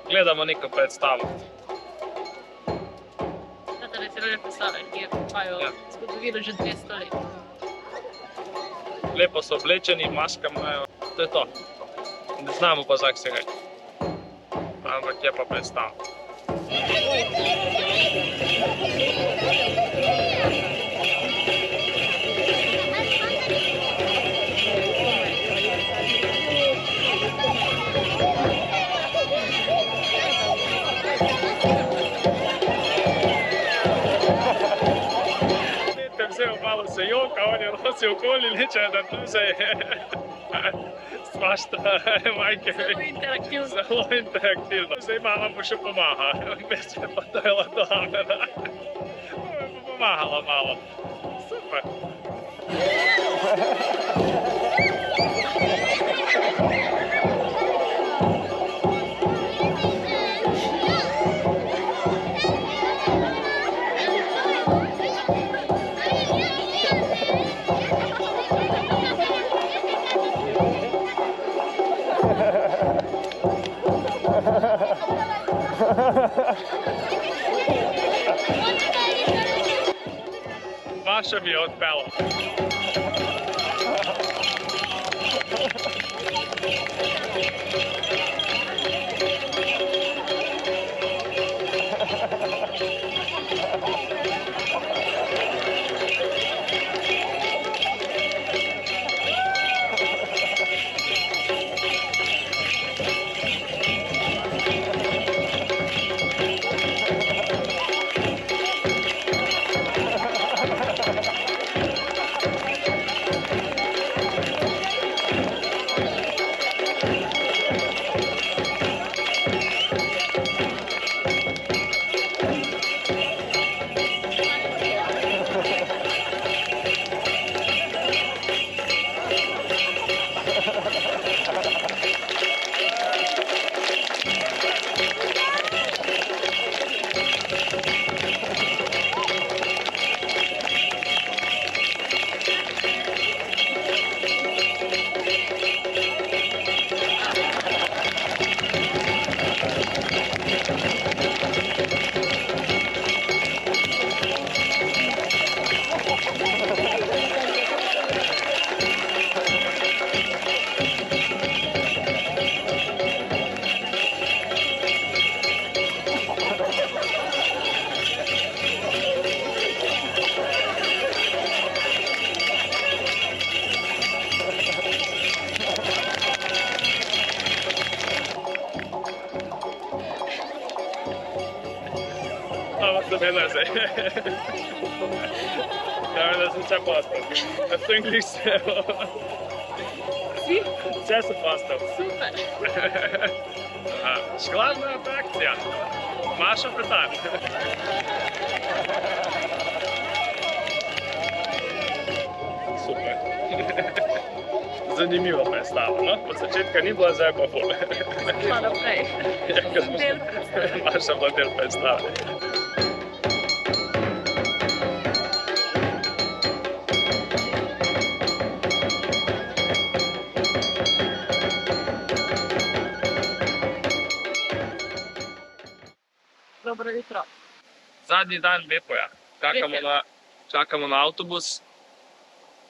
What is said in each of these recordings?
Gledamo neko predstavo. Da ne celo predstave, ki imajo zgodovino že 200 let. Lepo so oblečeni, maska imajo, to je to. Ne znamo pa zak se reči. Ampak je pa predstava. Malo se joka, on je nosil okoli liče, da tu se je svašta majke. Zelo interaktivno. Zelo interaktivno. Zdaj mama bo še pomaha, mislim pa to je dobro. Pomagala malo. Super. Mašo mi je odpelo. Vela zdaj. Ja, da sem vse postal. Da sem glih vse. Si? Vse sem postal. Super. Škladna atrakcija. Mašo petar. Super. Zanimivo predstava, no? Od začetka ni bila, zdaj pa ful. Šla naprej. Sem del predstave. Maša bila del predstave. Dobro jutro. Zadnji dan Beppuja. Čakamo na avtobus.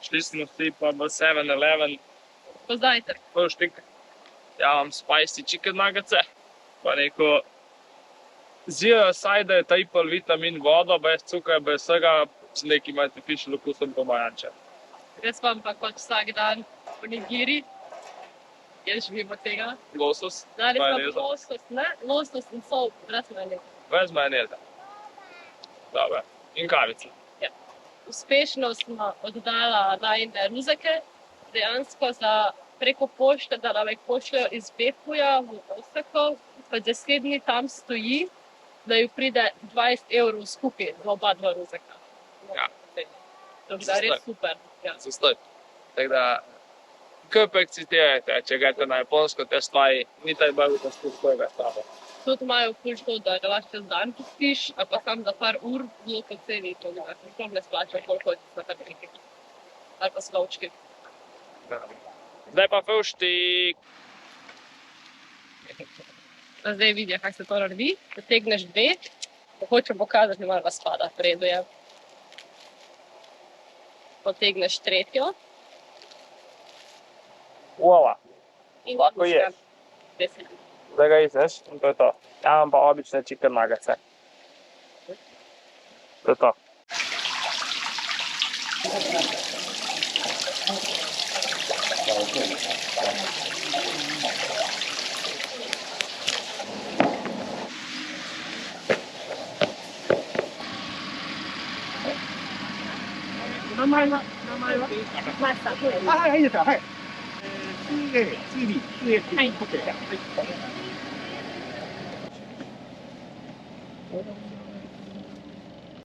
Šli smo vsi pa v 7-Eleven. Pozdajte. Poštik. Ja vam spicy chicken nuggetse. Pa neko zero side, triple vitamin vodo, bez cukra, bez vsega, z nekim artificial okusom pomaranče. Jaz vam pa kot vsak dan onigiri. Jaz živim od tega. Losos. Dali smo losos, ne? Losos in sol, brez majoneze. Brez majoneze. Dobro. In kavica. Uspešno smo oddala najine ruzake, dejansko preko pošte, da nam jih pošljajo iz Beppuja v Osako, pa 10 dni tam stoji, da ju pride 20 € skupaj za oba dva ruzaka. Ja. To je res super. Ja. Zastoj. Tako da, köpek citirajte, če greste na Japonsko, te stvari ni taj bolj, da ste svojega stava. Tudi imajo ful to, da ga lahko čez dan pustiš, ali pa sam za par ur, zelo poceni to, da sploh ne splača, koliko je na kadriki. Ali pa slovčki. Zdaj pa fevštik. Zdaj vidijo, kako se to naredi. Potegneš dve, hočem pokazati, malo razpada, v redu je. Potegneš tretjo. Ova, In lahko ješ. 10. Zdaj ga izveš in to je to. Ja imam pa obične chicken nuggetse. To je to.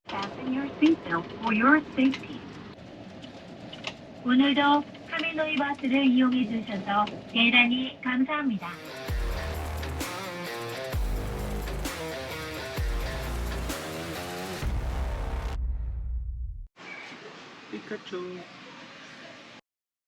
Fasten your seatbelt for your safety. 오늘도 카미노이 버스를 이용해 주셔서 대단히 감사합니다. Pikachu.